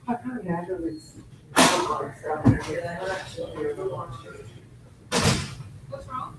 I can't handle this. What's wrong?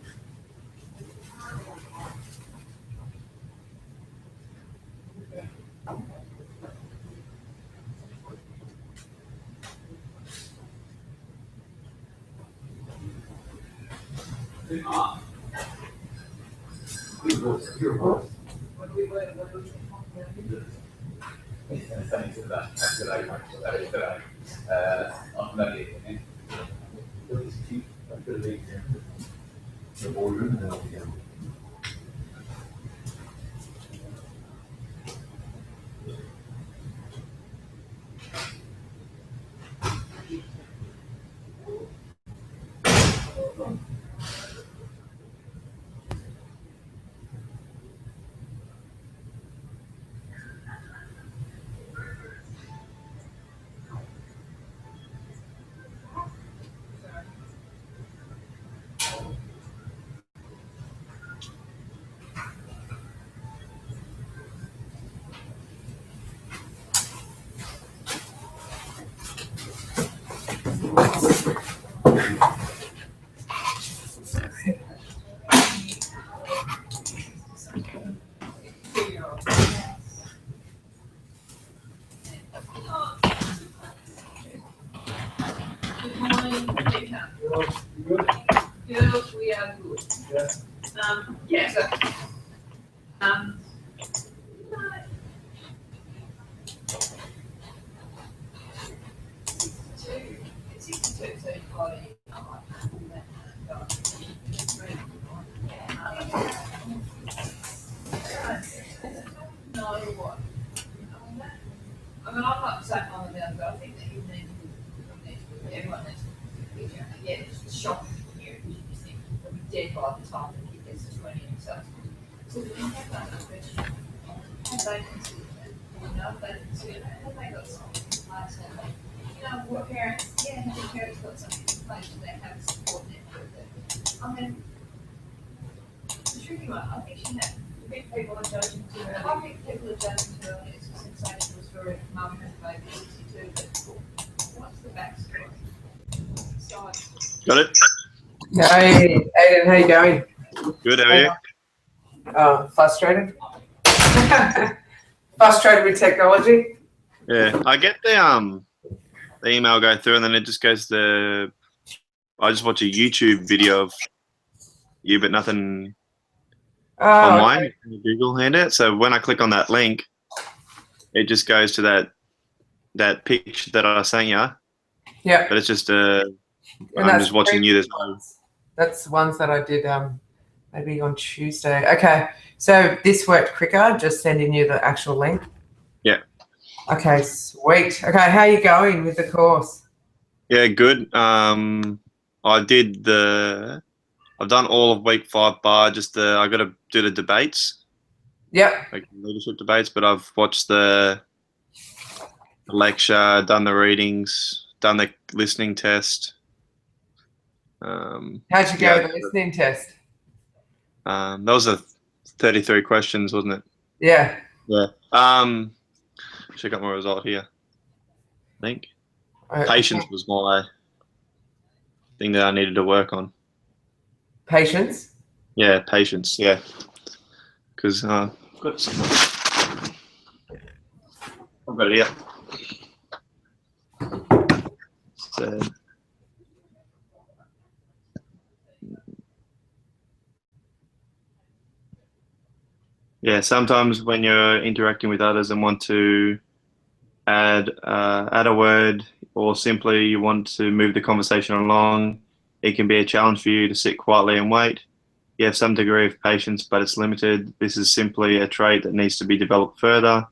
Good morning, Peter. Good, we are good. Yeah, so, it's 62, so you've got it. No, what? I mean, I'm not saying on the other, but I think that you need to, everyone needs to, yeah, it's just shocking to hear it, you just think they'll be dead by the time the kid gets to 20 and stuff. So we have that question, have they considered it? You know, if they consider it, have they got something in place? Have they, you know, what parents, yeah, have your parents got something in place, do they have a support network that, I mean, it's a tricky one, I think she had, I think people are judging too early. I think people are judging too early. It's a sensational story. Mum has a baby 62, but what's the backstory? Got it? Hey, Aiden, how you going? Good, how are you? Frustrated? Frustrated with technology? Yeah, I get the email go through and then it just goes to I just watch a YouTube video of you, but nothing online. Okay. Google handout. So when I click on that link, it just goes to that picture that I sent you. Yeah. But it's just I'm just watching you. There's no. That's ones that I did maybe on Tuesday. Okay, so this worked quicker. Just sending you the actual link. Yeah. Okay, sweet. Okay, how are you going with the course? Yeah, good. I've done all of week 5 bar just I got to do the debates. Yep. Like leadership debates, but I've watched the lecture, done the readings, done the listening test. How'd you go with the listening test? That was a 33 questions, wasn't it? Yeah. Yeah. Check out my result here. I think patience was my thing that I needed to work on. Patience? Yeah, patience. Yeah, because I've got it here. So, yeah, sometimes when you're interacting with others and want to add a word or simply you want to move the conversation along, it can be a challenge for you to sit quietly and wait. You have some degree of patience, but it's limited. This is simply a trait that needs to be developed further.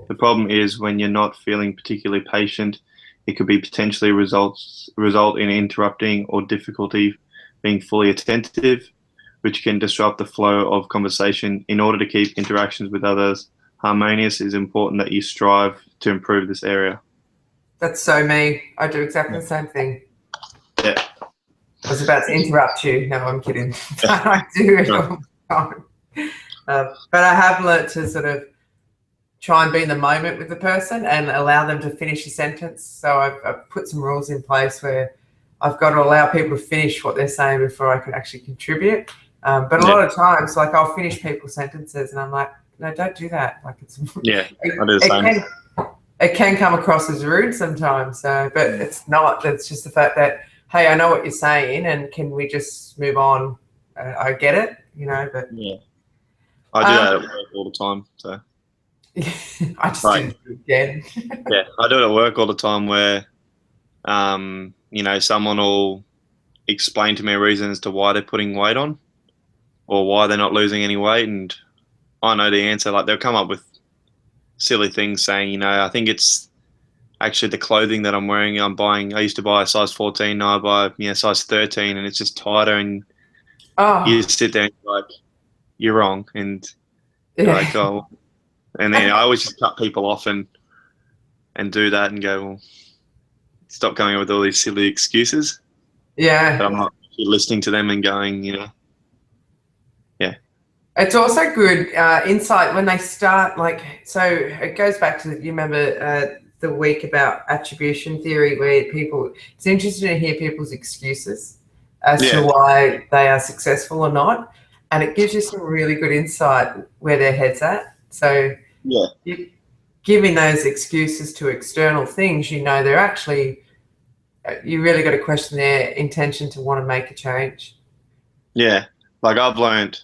The problem is when you're not feeling particularly patient, it could be potentially result in interrupting or difficulty being fully attentive, which can disrupt the flow of conversation. In order to keep interactions with others harmonious, it is important that you strive to improve this area. That's so me. I do exactly the same thing. Yeah. I was about to interrupt you. No, I'm kidding. I do it all the time. But I have learnt to sort of try and be in the moment with the person and allow them to finish a sentence. So I've put some rules in place where I've got to allow people to finish what they're saying before I can actually contribute. But a lot of times, like I'll finish people's sentences and I'm like, no, don't do that. Like it's I do the same. It can come across as rude sometimes. So, but it's not. It's just the fact that, hey, I know what you're saying, and can we just move on? I get it, you know. But yeah, I do that at work all the time. So I just didn't do it again. Yeah, I do it at work all the time where, you know, someone will explain to me a reason as to why they're putting weight on or why they're not losing any weight, and I know the answer. Like they'll come up with silly things saying, you know, I think it's actually the clothing that I'm wearing. I used to buy a size 14, now I buy size 13, and it's just tighter. And you just sit there and you're like, you're wrong, and you're like, oh, and then I always just cut people off and do that and go, well, stop coming up with all these silly excuses. Yeah, but I'm not listening to them and going, you know. It's also good insight when they start, like, so it goes back to, you remember the week about attribution theory where it's interesting to hear people's excuses as to why they are successful or not. And it gives you some really good insight where their head's at. So giving those excuses to external things, you know, they're actually, you really got to question their intention to want to make a change. Yeah. Like I've learned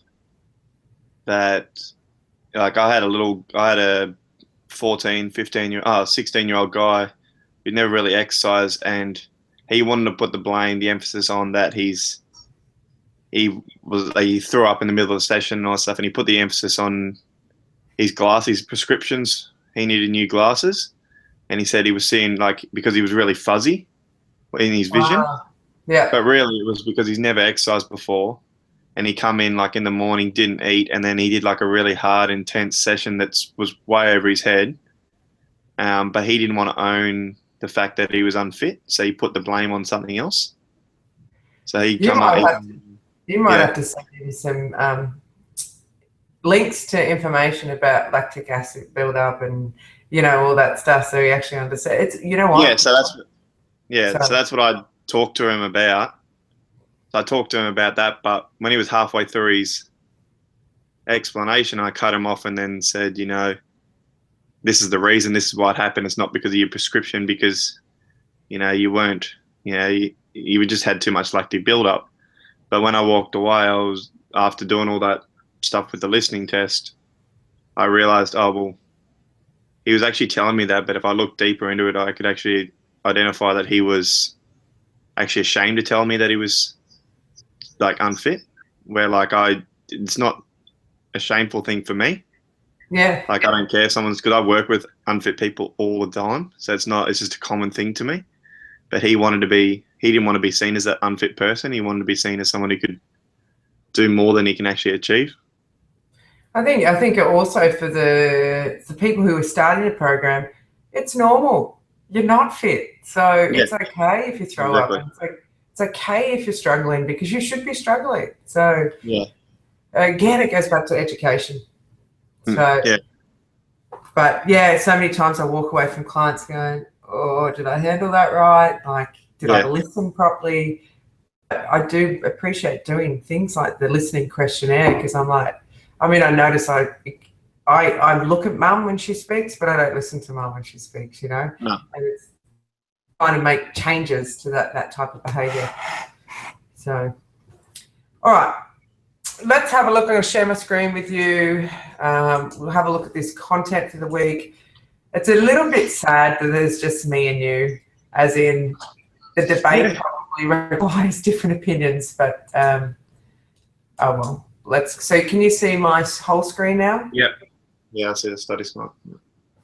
that, like I had a 16-year-old guy who never really exercised, and he wanted to put the emphasis on that he threw up in the middle of the session and all that stuff, and he put the emphasis on his prescriptions. He needed new glasses, and he said he was seeing, like, because he was really fuzzy in his vision. But really it was because he's never exercised before. And he come in like in the morning, didn't eat, and then he did like a really hard, intense session that was way over his head. But he didn't want to own the fact that he was unfit, so he put the blame on something else. So he you might have to send him some links to information about lactic acid buildup and, you know, all that stuff, so he actually understands. It's, you know what? So that's what I talked to him about. So I talked to him about that, but when he was halfway through his explanation, I cut him off and then said, you know, this is the reason, this is what happened. It's not because of your prescription, because, you know, you weren't, you know, you just had too much lactic buildup. But when I walked away, after doing all that stuff with the listening test, I realized, oh, well, he was actually telling me that, but if I looked deeper into it, I could actually identify that he was actually ashamed to tell me that he was like unfit, where like it's not a shameful thing for me. Yeah. Like I don't care if because I work with unfit people all the time. So it's just a common thing to me. But he didn't want to be seen as that unfit person. He wanted to be seen as someone who could do more than he can actually achieve. I think also for the people who are starting a program, it's normal. You're not fit. So it's okay if you throw up. It's okay if you're struggling, because you should be struggling. So again, it goes back to education. So, but so many times I walk away from clients going, oh, did I handle that right? Like, did I listen properly? I do appreciate doing things like the listening questionnaire, because I'm like, I mean, I notice I look at mum when she speaks, but I don't listen to mum when she speaks, you know? No. And it's trying to make changes to that type of behaviour. So, all right. Let's have a look. I'm going to share my screen with you. We'll have a look at this content for the week. It's a little bit sad that there's just me and you. as in the debate probably requires different opinions, but oh well. So can you see my whole screen now? Yep. Yeah, I see the study smart.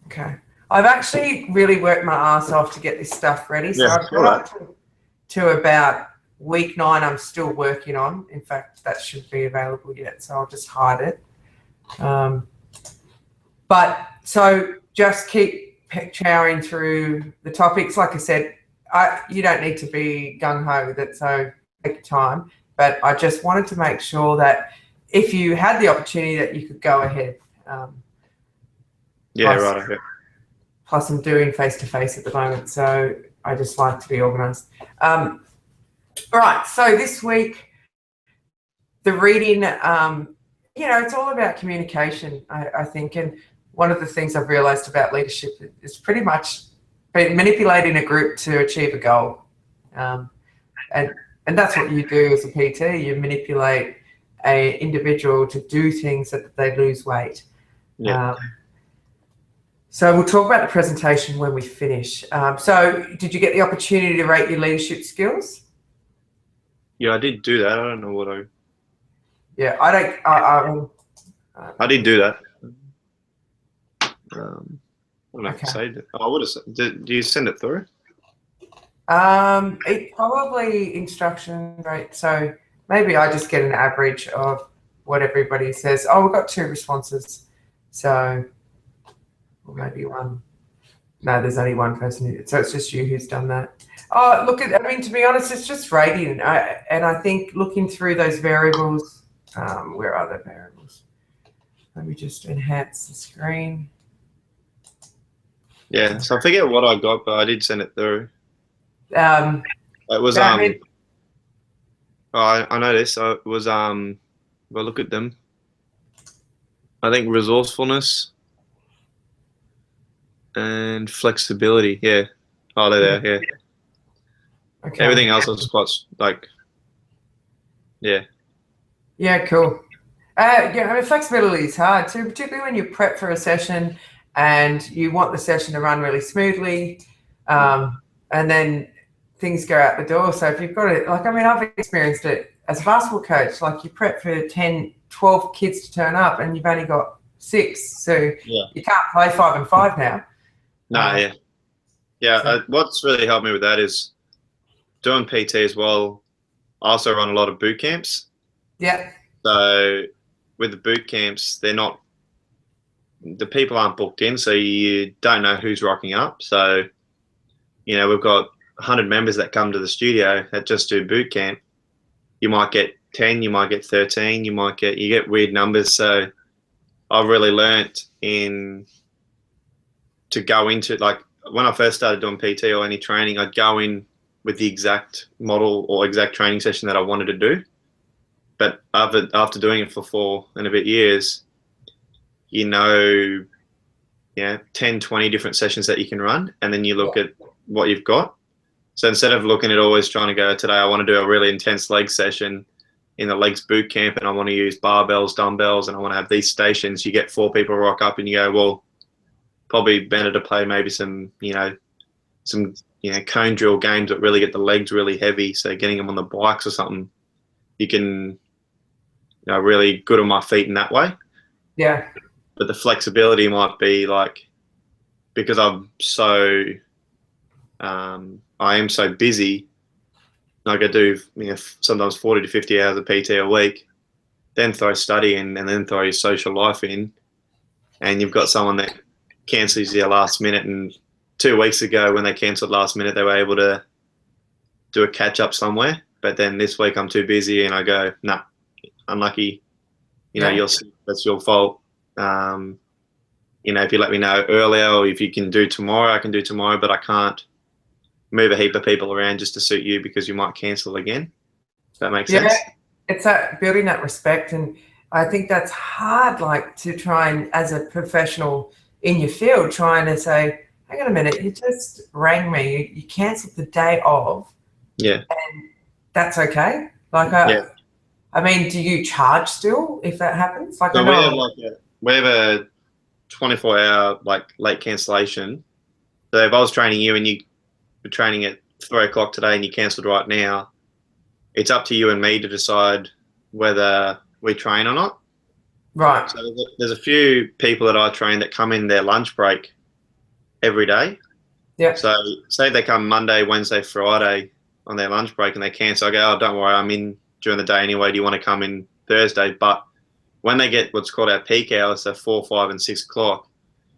Okay. I've actually really worked my ass off to get this stuff ready. So I've got up to about week 9 I'm still working on. In fact, that should be available yet, so I'll just hide it. But so just keep chowing through the topics. Like I said, you don't need to be gung-ho with it, so take your time. But I just wanted to make sure that if you had the opportunity that you could go ahead. Yeah, right. Okay. Plus I'm doing face-to-face at the moment, so I just like to be organised. All right, so this week, the reading, it's all about communication, I think. And one of the things I've realised about leadership is pretty much manipulating a group to achieve a goal. And that's what you do as a PT. You manipulate an individual to do things so that they lose weight. Yeah. So we'll talk about the presentation when we finish. So did you get the opportunity to rate your leadership skills? Yeah, I did do that. I don't know what I... Yeah, I don't... I did do that. What did I say? Oh, what is it? Do you send it through? It probably instruction, right? So maybe I just get an average of what everybody says. Oh, we've got 2 responses. So... or maybe 1. No, there's only 1 person. So it's just you who's done that. Oh, look, I mean, to be honest, it's just rating. And I think looking through those variables, where are the variables? Let me just enhance the screen. Yeah, so I forget what I got, but I did send it through. It was, I know this. So it was, well, look at them. I think resourcefulness and flexibility. Yeah. Oh, they're there. Yeah. Okay. Everything else was quite like, yeah. Yeah, cool. Yeah, I mean, flexibility is hard too, particularly when you prep for a session and you want the session to run really smoothly, and then things go out the door. So if you've got it, like, I mean, I've experienced it as a basketball coach. Like, you prep for 10, 12 kids to turn up and you've only got 6. So you can't play 5 and 5 now. No, yeah. What's really helped me with that is doing PT as well. I also run a lot of boot camps. Yeah. So with the boot camps, the people aren't booked in, so you don't know who's rocking up. So, we've got 100 members that come to the studio that just do boot camp. You might get 10, you might get 13, you get weird numbers. So I've really learnt to go into, like, when I first started doing PT or any training, I'd go in with the exact model or exact training session that I wanted to do. But after doing it for 4 and a bit years, 10, 20 different sessions that you can run, and then you look at what you've got. So instead of looking at always trying to go, today I want to do a really intense leg session in the legs boot camp and I want to use barbells, dumbbells, and I want to have these stations, you get 4 people rock up and you go, well, probably better to play maybe some cone drill games that really get the legs really heavy. So getting them on the bikes or something, you can, really good on my feet in that way. Yeah. But the flexibility might be like, because I'm so, I am so busy, like I do, sometimes 40 to 50 hours of PT a week, then throw study in and then throw your social life in, and you've got someone that cancels you last minute. And 2 weeks ago when they cancelled last minute, they were able to do a catch up somewhere. But then this week I'm too busy and I go, nah, unlucky. That's your fault. If you let me know earlier, or if you can do tomorrow, I can do tomorrow, but I can't move a heap of people around just to suit you because you might cancel again. Does that make sense? Yeah, it's that building that respect. And I think that's hard, like, to try and, as a professional in your field, trying to say, hang on a minute, you just rang me, you cancelled the day of. Yeah. And that's okay. Like, I mean, do you charge still if that happens? Like, so we have a 24-hour late cancellation. So if I was training you and you we're training at 3 o'clock today and you cancelled right now, it's up to you and me to decide whether we train or not. Right. So there's a few people that I train that come in their lunch break every day. Yeah. So say they come Monday, Wednesday, Friday on their lunch break and they cancel. I go, oh, don't worry, I'm in during the day anyway. Do you want to come in Thursday? But when they get what's called our peak hours, so 4, 5, and 6 o'clock,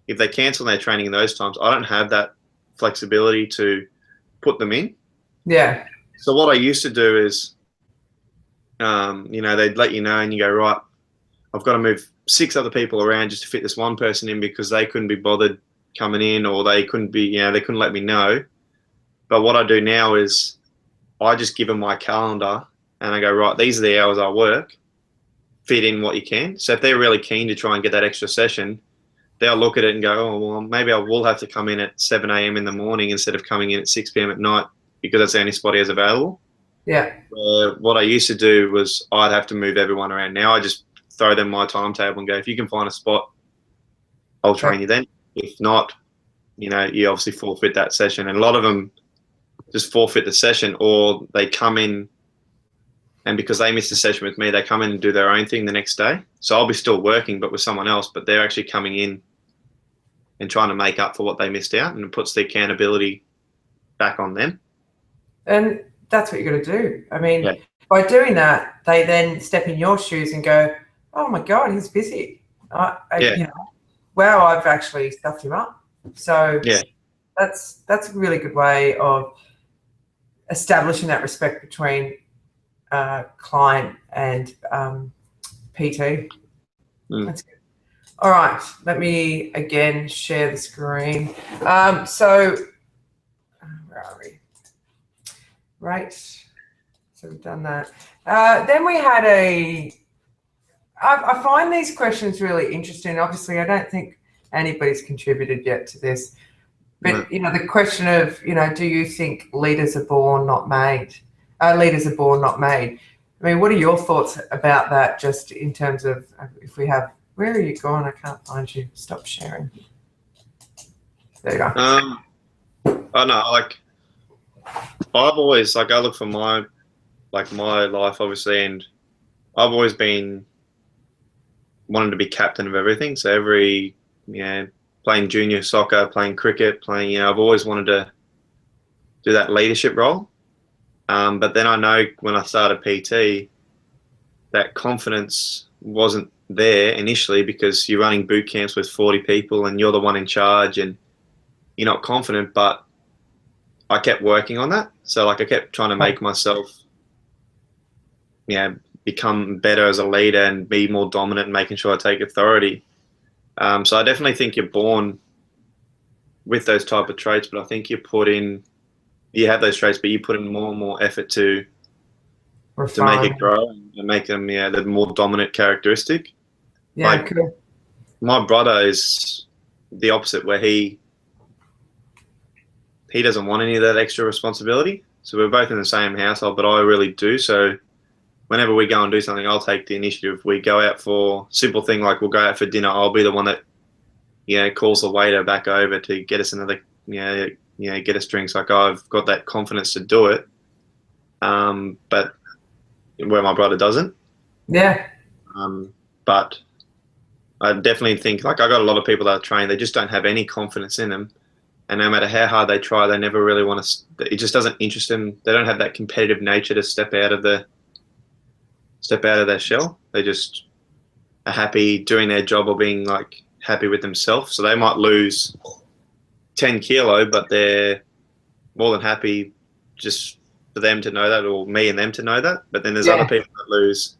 if they cancel their training in those times, I don't have that flexibility to put them in. Yeah. So what I used to do is, they'd let you know and you go, right, I've got to move 6 other people around just to fit this one person in because they couldn't be bothered coming in, or they couldn't be, they couldn't let me know. But what I do now is I just give them my calendar and I go, right, these are the hours I work, fit in what you can. So if they're really keen to try and get that extra session, they'll look at it and go, oh, well, maybe I will have to come in at 7 a.m. in the morning instead of coming in at 6 p.m. at night because that's the only spot he has available. Yeah. What I used to do was I'd have to move everyone around. Now I just throw them my timetable and go, if you can find a spot, I'll train you then. If not, you obviously forfeit that session. And a lot of them just forfeit the session, or they come in and because they missed a session with me, they come in and do their own thing the next day. So I'll be still working, but with someone else, but they're actually coming in and trying to make up for what they missed out, and it puts the accountability back on them. And that's what you're going to do. I mean, by doing that, they then step in your shoes and go, oh my God, he's busy. Wow, I've actually stuffed him up. So that's a really good way of establishing that respect between client and PT. That's good. All right, let me again share the screen. So where are we? Right, so we've done that. Then we had I find these questions really interesting. Obviously, I don't think anybody's contributed yet to this. But, the question of, do you think leaders are born, not made? Leaders are born, not made. I mean, what are your thoughts about that, just in terms of if we have, where are you going? I can't find you. Stop sharing. There you go. I know, I've always, I look for my life, obviously, and I've always been wanting to be captain of everything. So playing junior soccer, playing cricket, I've always wanted to do that leadership role. But then I know when I started PT, that confidence wasn't there initially because you're running boot camps with 40 people and you're the one in charge and you're not confident, but I kept working on that. So I kept trying to make myself, become better as a leader and be more dominant and making sure I take authority. So I definitely think you're born with those type of traits, but I think you have those traits, but you put in more and more effort to make it grow and make them, the more dominant characteristic. Yeah, cool. My brother is the opposite, where he doesn't want any of that extra responsibility. So we're both in the same household, but I really do. So whenever we go and do something, I'll take the initiative. We go out for simple thing like we'll go out for dinner. I'll be the one that, calls the waiter back over to get us another, get us drinks. I've got that confidence to do it. But where my brother doesn't. Yeah. But I definitely think, I got a lot of people that are trained, they just don't have any confidence in them. And no matter how hard they try, they never really want to, it just doesn't interest them. They don't have that competitive nature to step out of their shell. They just are happy doing their job or being happy with themselves. So they might lose 10 kilo, but they're more than happy just for them to know that, or me and them to know that. But then there's other people that lose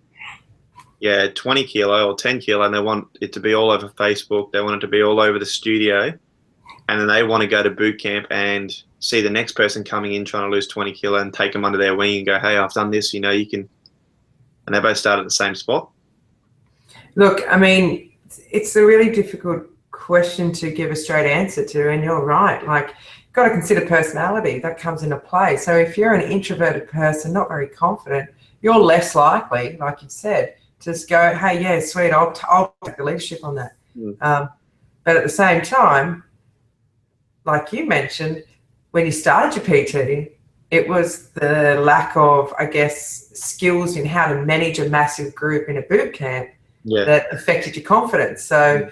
20 kilo or 10 kilo and they want it to be all over Facebook. They want it to be all over the studio. And then they want to go to boot camp and see the next person coming in trying to lose 20 kilo and take them under their wing and go, hey, I've done this, you can. And they both start at the same spot. Look, I mean, it's a really difficult question to give a straight answer to, and you're right. Got to consider personality. That comes into play. So if you're an introverted person, not very confident, you're less likely, like you said, to just go, hey, yeah, sweet, I'll take the leadership on that. But at the same time, like you mentioned, when you started your PT, it was the lack of, I guess, skills in how to manage a massive group in a boot camp that affected your confidence. So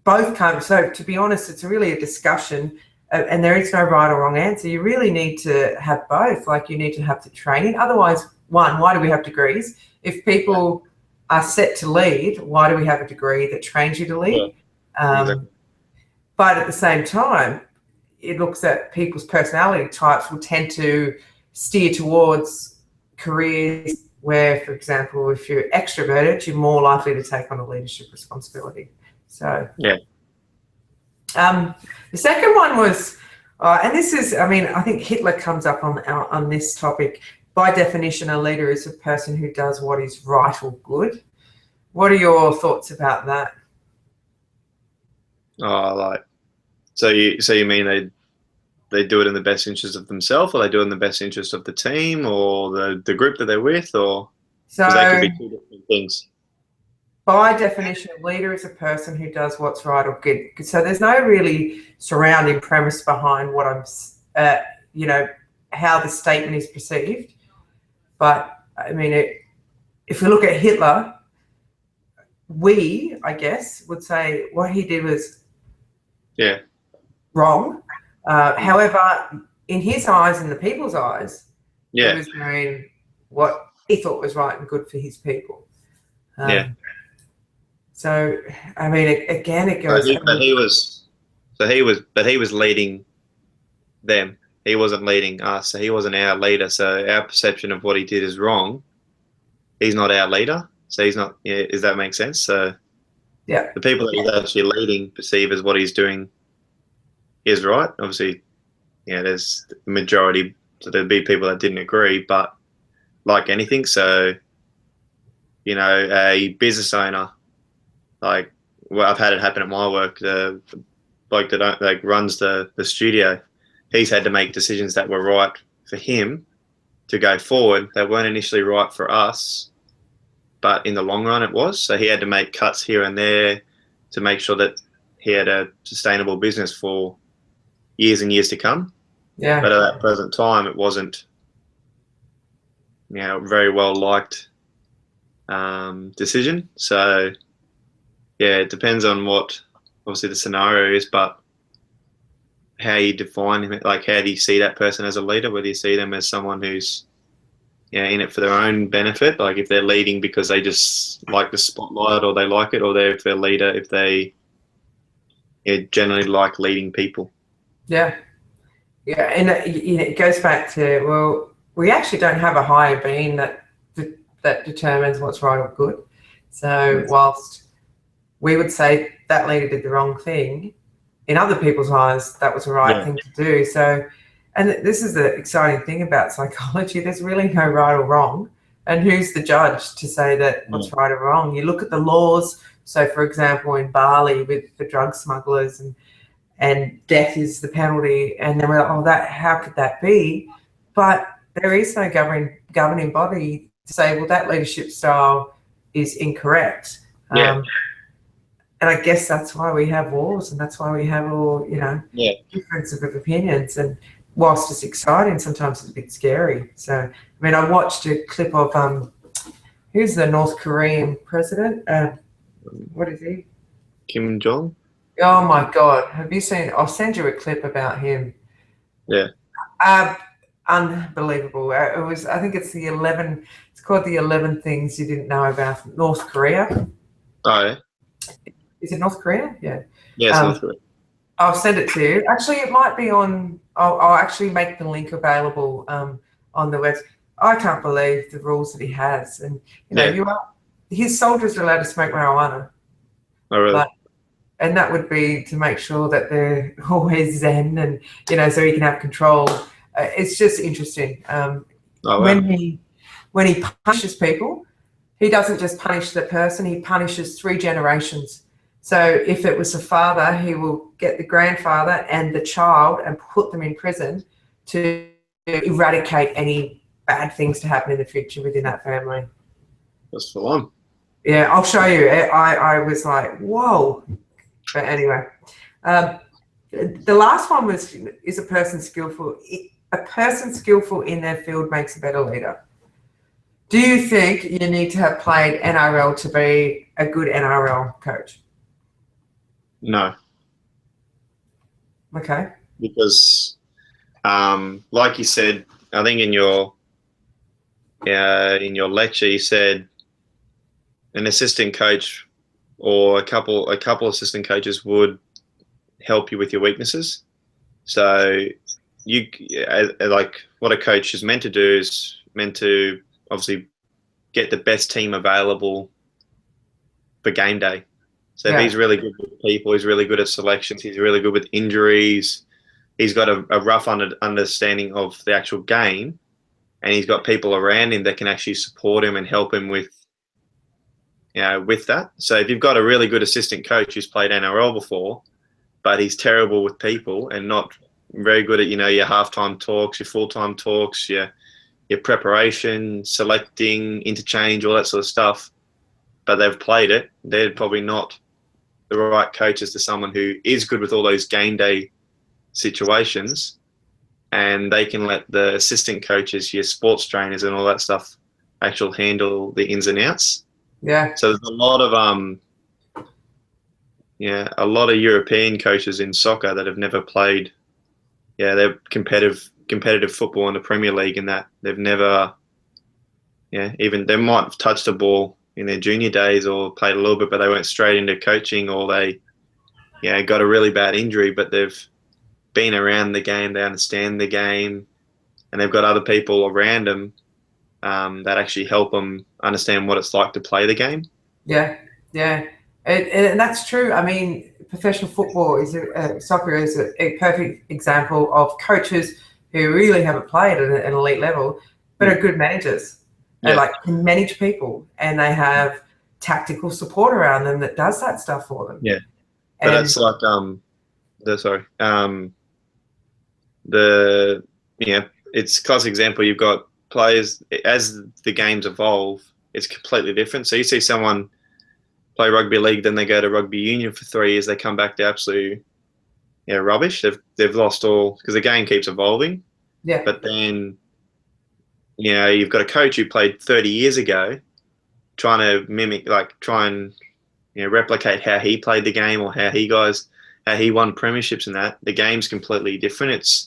both come. So to be honest, it's really a discussion, and there is no right or wrong answer. You really need to have both. Like, you need to have the training. Otherwise, one, why do we have degrees? If people are set to lead, why do we have a degree that trains you to lead? Exactly. But at the same time, it looks at people's personality types will tend to steer towards careers where, for example, if you're extroverted, you're more likely to take on a leadership responsibility. So, the second one was, and this is, I mean, I think Hitler comes up on this topic. By definition, a leader is a person who does what is right or good. What are your thoughts about that? So you mean they do it in the best interest of themselves, or they do it in the best interest of the team or the group that they're with, or because they could be two different things. By definition, a leader is a person who does what's right or good. So there's no really surrounding premise behind what I'm, how the statement is perceived. But I mean, if we look at Hitler, I guess, would say what he did was wrong. However, in his eyes and the people's eyes, he was doing what he thought was right and good for his people. So, I mean, again, it goes. But he was leading them. He wasn't leading us. So he wasn't our leader. So our perception of what he did is wrong. He's not our leader. So he's not. Yeah, does that make sense? So the people that he's actually leading perceive as what he's doing is right. Obviously, there's the majority. So there'd be people that didn't agree, but like anything, so a business owner. Like, I've had it happen at my work. The bloke that runs the studio, he's had to make decisions that were right for him to go forward. They weren't initially right for us, but in the long run it was. So he had to make cuts here and there to make sure that he had a sustainable business for years and years to come. Yeah. But at that present time, it wasn't, very well liked decision. So. Yeah, it depends on what, obviously, the scenario is, but how you define him, like how do you see that person as a leader? Whether you see them as someone who's in it for their own benefit, like if they're leading because they just like the spotlight or they like it, or if they're a leader, if they generally like leading people. Yeah, and it goes back to, well, we actually don't have a higher being that determines what's right or good. So whilst we would say that leader did the wrong thing, in other people's eyes, that was the right thing to do. So, and this is the exciting thing about psychology. There's really no right or wrong. And who's the judge to say that what's right or wrong? You look at the laws. So, for example, in Bali with the drug smugglers and death is the penalty. And then we're like, how could that be? But there is no governing body to say, well, that leadership style is incorrect. And I guess that's why we have wars, and that's why we have all, differences of opinions. And whilst it's exciting, sometimes it's a bit scary. So, I mean, I watched a clip of who's the North Korean president? What is he? Kim Jong. Oh my God! Have you seen? I'll send you a clip about him. Yeah. Unbelievable. It was. I think it's the 11. It's called the 11 things you didn't know about North Korea. Oh yeah. Is it North Korea? Yeah. Yeah, it's North Korea. I'll send it to you. Actually, it might be on. I'll actually make the link available on the website. I can't believe the rules that he has, and his soldiers are allowed to smoke marijuana. Oh really? And that would be to make sure that they're always zen, and so he can have control. It's just interesting. When he punishes people, he doesn't just punish the person; he punishes 3 generations. So if it was the father, he will get the grandfather and the child and put them in prison to eradicate any bad things to happen in the future within that family. That's full on. Yeah, I'll show you. I was like, whoa. But anyway, The last one was, is a person skillful? A person skillful in their field makes a better leader. Do you think you need to have played NRL to be a good NRL coach? No. Okay. Because, like you said, I think in your lecture, you said an assistant coach or a couple assistant coaches would help you with your weaknesses. So you like what a coach is meant to do is meant to obviously get the best team available for game day. So if he's really good with people, he's really good at selections, he's really good with injuries, he's got a rough understanding of the actual game, and he's got people around him that can actually support him and help him with that. So if you've got a really good assistant coach who's played NRL before, but he's terrible with people and not very good at, your halftime talks, your full-time talks, your preparation, selecting, interchange, all that sort of stuff, but they've played it, they're probably not the right coaches to someone who is good with all those game day situations, and they can let the assistant coaches, your sports trainers and all that stuff, actually handle the ins and outs. Yeah. So there's a lot of European coaches in soccer that have never played. Yeah, they're competitive football in the Premier League, and that they've never. Yeah, even they might have touched a ball in their junior days or played a little bit, but they went straight into coaching, or they, got a really bad injury, but they've been around the game, they understand the game, and they've got other people around them that actually help them understand what it's like to play the game. Yeah, and that's true. I mean, professional football soccer is a perfect example of coaches who really haven't played at an elite level, but are good managers. They can manage people, and they have tactical support around them that does that stuff for them. Yeah, but that's like it's classic example. You've got players, as the games evolve, it's completely different. So you see someone play rugby league, then they go to rugby union for 3 years, they come back to absolute rubbish. They've lost all, because the game keeps evolving. Yeah. But then you've got a coach who played 30 years ago, trying to replicate how he played the game, or how he won premierships, and that the game's completely different.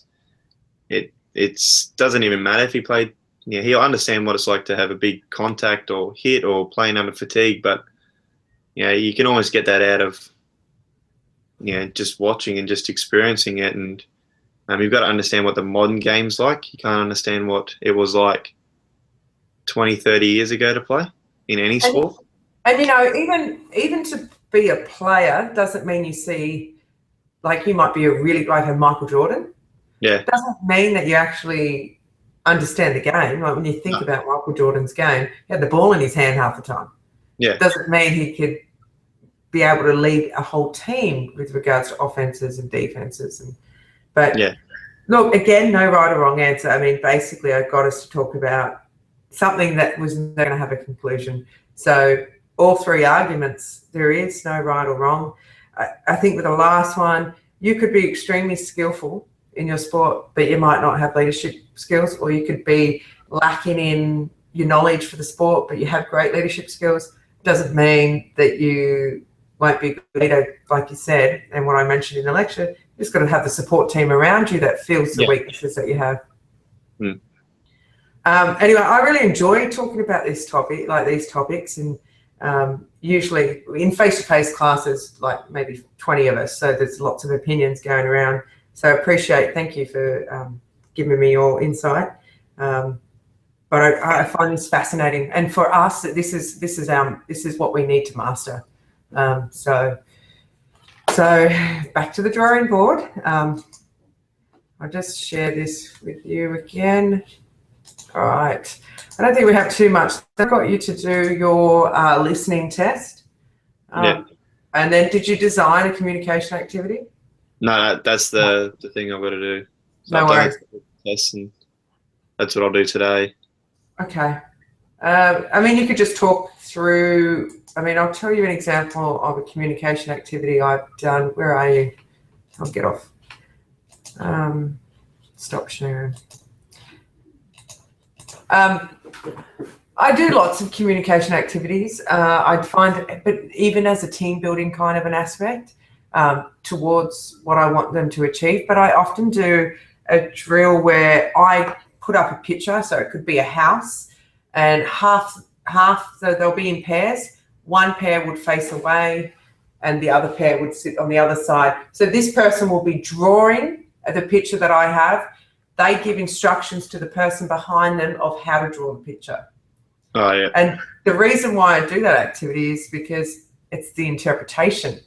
It doesn't even matter if he played. He'll understand what it's like to have a big contact or hit or playing under fatigue, but you can always get that out of just watching and just experiencing it. And you've got to understand what the modern game's like. You can't understand what it was like 20, 30 years ago to play in any sport. And even to be a player doesn't mean you see, like, you might be a Michael Jordan. Yeah. It doesn't mean that you actually understand the game. Like, when you think about Michael Jordan's game, he had the ball in his hand half the time. Yeah. It doesn't mean he could be able to lead a whole team with regards to offenses and defenses. Look, again, no right or wrong answer. I mean, basically, I got us to talk about something that was not going to have a conclusion. So all 3 arguments, there is no right or wrong. I think with the last one, you could be extremely skillful in your sport, but you might not have leadership skills, or you could be lacking in your knowledge for the sport, but you have great leadership skills. Doesn't mean that you won't be a good leader, like you said, and what I mentioned in the lecture. You just got to have the support team around you that feels the weaknesses that you have. Mm. Anyway, I really enjoy talking about these topics, and usually in face-to-face classes, like maybe 20 of us, so there's lots of opinions going around. So I thank you for giving me your insight. But I find this fascinating, and for us, this is what we need to master. So back to the drawing board. I'll just share this with you again. All right. I don't think we have too much. I got you to do your listening test. And then did you design a communication activity? No, that's the thing I've got to do. So no worries. Test, and that's what I'll do today. Okay. I mean, you could just talk through. I mean, I'll tell you an example of a communication activity I've done. Where are you? I'll get off. Stop sharing. I do lots of communication activities. I'd find, but even as a team building kind of an aspect towards what I want them to achieve. But I often do a drill where I put up a picture, so it could be a house, and half, so they'll be in pairs. One pair would face away, and the other pair would sit on the other side. So this person will be drawing the picture that I have. They give instructions to the person behind them of how to draw the picture. Oh, yeah. And the reason why I do that activity is because it's the interpretation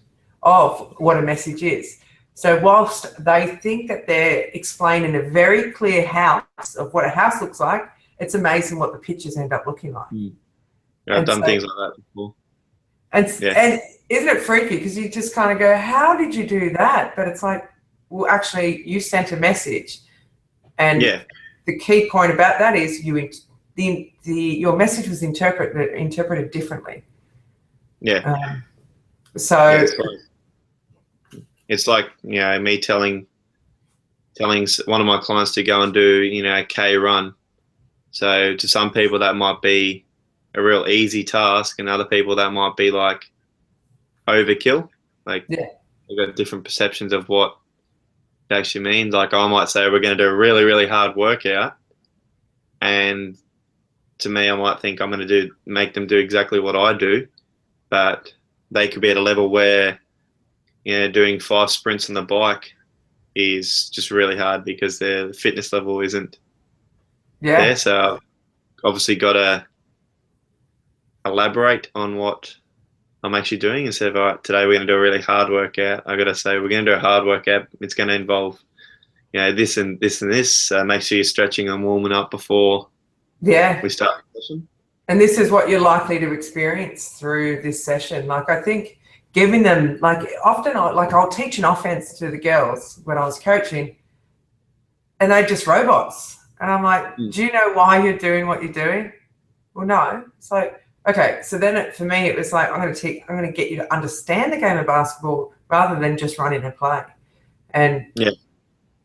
of what a message is. So whilst they think that they're explaining a very clear house of what a house looks like, it's amazing what the pictures end up looking like. Yeah, I've done things like that before. And isn't it freaky? Because you just kind of go, how did you do that? But it's like, well, actually, you sent a message. And the key point about that is your message was interpreted differently. Yeah. So it's like, you know, me telling one of my clients to go and do, you know, a K run. So to some people that might be a real easy task, and other people that might be like overkill. Like they've got different perceptions of what it actually means. Like I might say we're going to do a really, really hard workout, and to me, I might think I'm going to make them do exactly what I do, but they could be at a level where, you know, doing 5 sprints on the bike is just really hard because their fitness level isn't there. So I've obviously got to elaborate on what I'm actually doing instead of, all right, today we're going to do a really hard workout. I got to say we're going to do a hard workout. It's going to involve, you know, this and this and this. Make sure you're stretching and warming up before we start the session. And this is what you're likely to experience through this session. Like I think giving them, like often I'll teach an offense to the girls when I was coaching, and they're just robots. And I'm like, do you know why you're doing what you're doing? Well, no. It's like, okay, so then for me, it was like, I'm going to get you to understand the game of basketball rather than just running a play. And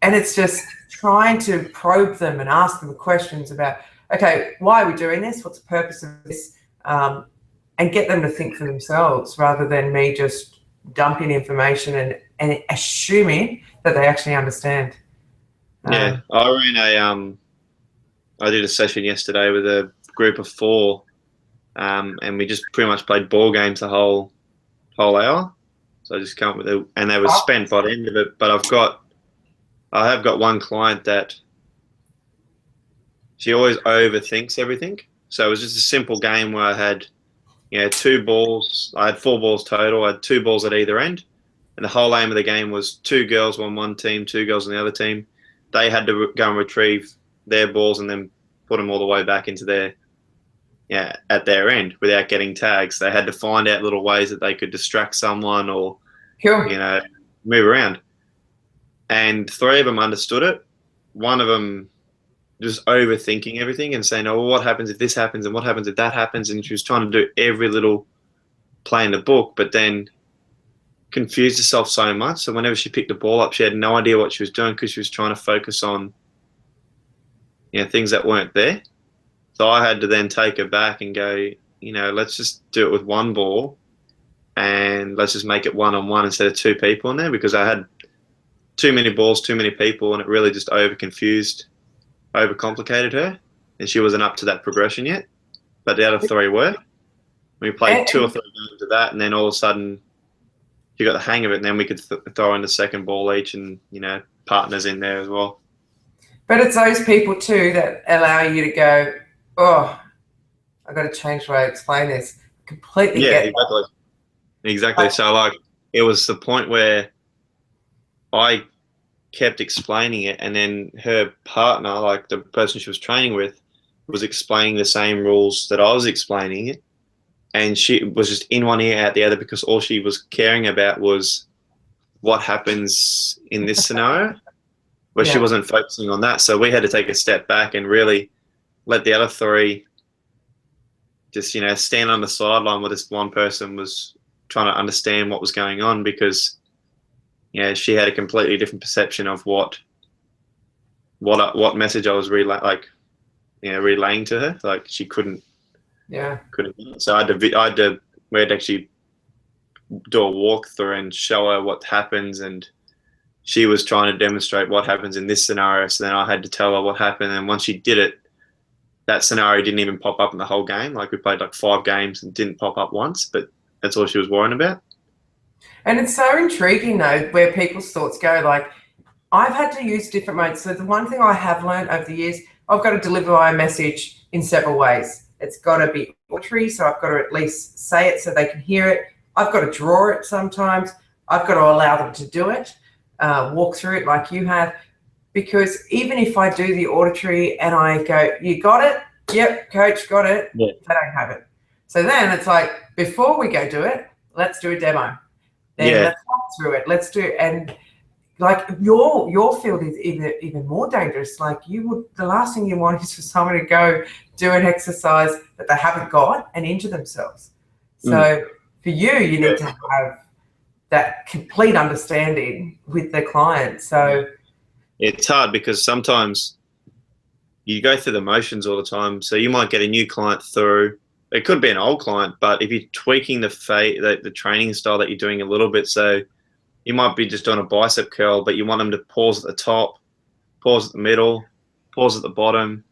it's just trying to probe them and ask them questions about, okay, why are we doing this? What's the purpose of this? And get them to think for themselves rather than me just dumping information and assuming that they actually understand. I did a session yesterday with a group of 4. And we just pretty much played ball games the whole hour. So I just come up with it, and they were spent by the end of it. But I have got one client that she always overthinks everything. So it was just a simple game where I had, you know, 2 balls. I had 4 balls total. I had 2 balls at either end, and the whole aim of the game was 2 girls on one team, 2 girls on the other team. They had to go and retrieve their balls and then put them all the way back into their at their end without getting tags. They had to find out little ways that they could distract someone or, you know, move around. And 3 of them understood it. One of them just overthinking everything and saying, oh, well, what happens if this happens and what happens if that happens? And she was trying to do every little play in the book, but then confused herself so much. So whenever she picked the ball up, she had no idea what she was doing because she was trying to focus on, you know, things that weren't there. So I had to then take her back and go, you know, let's just do it with 1 ball and let's just make it 1-on-1 instead of 2 people in there, because I had too many balls, too many people, and it really just overcomplicated her, and she wasn't up to that progression yet. But the other 3 were. We played 2 or 3 games of that, and then all of a sudden she got the hang of it, and then we could throw in the second ball each and, you know, partners in there as well. But it's those people too that allow you to go, oh, I've got to change the way I explain this. Completely Exactly. So, like, it was the point where I kept explaining it, and then her partner, like the person she was training with, was explaining the same rules that I was explaining it, and she was just in one ear out the other because all she was caring about was what happens in this scenario, where she wasn't focusing on that. So we had to take a step back and really let the other 3 just, you know, stand on the sideline where this one person was trying to understand what was going on, because yeah, she had a completely different perception of what message I was relaying to her. Like she couldn't. Yeah. So we had to actually do a walkthrough and show her what happens, and she was trying to demonstrate what happens in this scenario. So then I had to tell her what happened, and once she did it, that scenario didn't even pop up in the whole game. Like we played like 5 games and didn't pop up once, but that's all she was worrying about. And it's so intriguing though, where people's thoughts go. Like I've had to use different modes. So the one thing I have learned over the years, I've got to deliver my message in several ways. It's got to be auditory, so I've got to at least say it so they can hear it. I've got to draw it sometimes. I've got to allow them to do it, walk through it like you have. Because even if I do the auditory and I go, you got it? Yep, coach, got it. Yeah. They don't have it. So then it's like, before we go do it, let's do a demo. Then let's walk through it. Let's do, and like your field is even more dangerous. Like the last thing you want is for someone to go do an exercise that they haven't got and injure themselves. So for you need to have that complete understanding with the client. So it's hard because sometimes you go through the motions all the time. So you might get a new client through. It could be an old client, but if you're tweaking the training style that you're doing a little bit, so you might be just doing a bicep curl, but you want them to pause at the top, pause at the middle, pause at the bottom,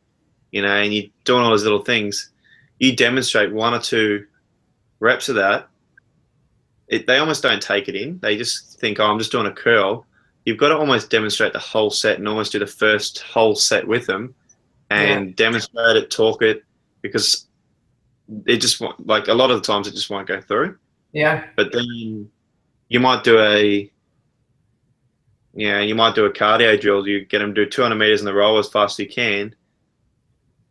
and you're doing all those little things. You demonstrate 1 or 2 reps of that. They almost don't take it in. They just think, oh, I'm just doing a curl. You've got to almost demonstrate the whole set and almost do the first whole set with them and demonstrate it, talk it, because it just like a lot of the times it just won't go through. Yeah. But then you might do a cardio drill. You get them to do 200 meters in the row as fast as you can.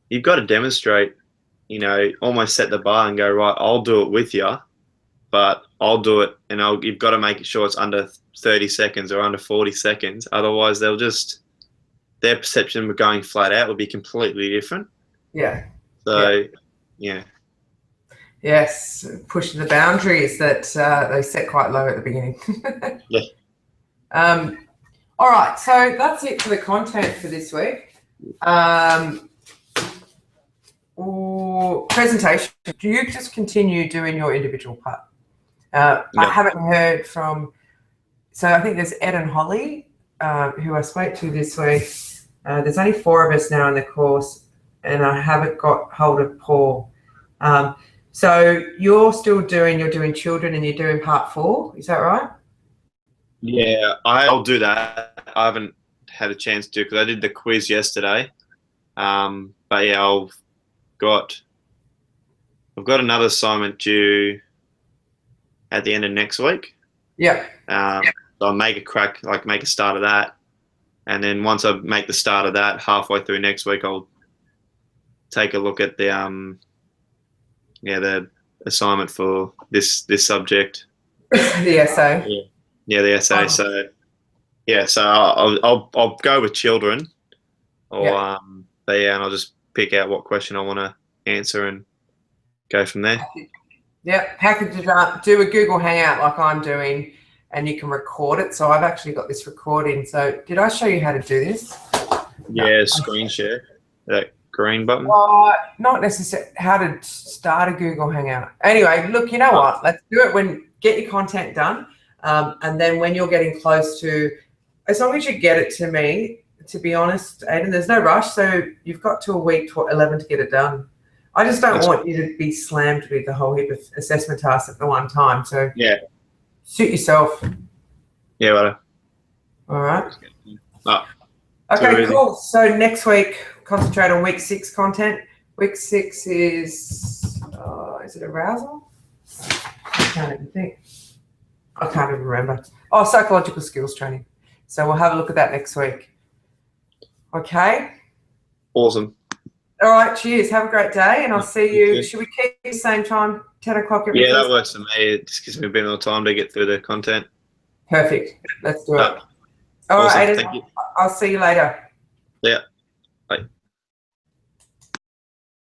You've got to demonstrate, almost set the bar and go, right, I'll do it with you, but I'll do it, and you've got to make sure it's under 30 seconds or under 40 seconds. Otherwise, their perception of going flat out will be completely different. Yeah. So, yeah. Yes, pushing the boundaries that they set quite low at the beginning. Yeah. All right, so that's it for the content for this week. Presentation. Do you just continue doing your individual part? I haven't heard from. So I think there's Ed and Holly, who I spoke to this week. There's only 4 of us now in the course, and I haven't got hold of Paul. So you're doing children and you're doing part 4, is that right? Yeah, I'll do that. I haven't had a chance to because I did the quiz yesterday. But yeah, I've got another assignment due at the end of next week. Yeah. So I'll make a start of that. And then once I make the start of that, halfway through next week, I'll take a look at the assignment for this subject. The essay. Yeah, the essay. So I'll go with children, and I'll just pick out what question I want to answer and go from there. Yeah, package it up, do a Google Hangout like I'm doing, and you can record it. So I've actually got this recording. So did I show you how to do this? Yeah, screen share, that green button. Not necessarily how to start a Google Hangout. Anyway, look, you know what? Let's do it get your content done. And then when you're getting close to, as long as you get it to me, to be honest, Aidan, there's no rush. So you've got to a week 11 to get it done. I just don't want you to be slammed with the whole heap of assessment tasks at the one time. So suit yourself. Yeah, right. All right. Okay, cool. So next week, concentrate on week 6 content. Week 6 is it arousal? I can't even think. I can't even remember. Oh, psychological skills training. So we'll have a look at that next week. Okay. Awesome. All right. Cheers. Have a great day, and I'll see you. Should we keep the same time, 10 o'clock every Thursday? That works for me. It just gives me a bit more time to get through the content. Perfect. Let's do it. All right, Aidan. I'll see you later. Yeah.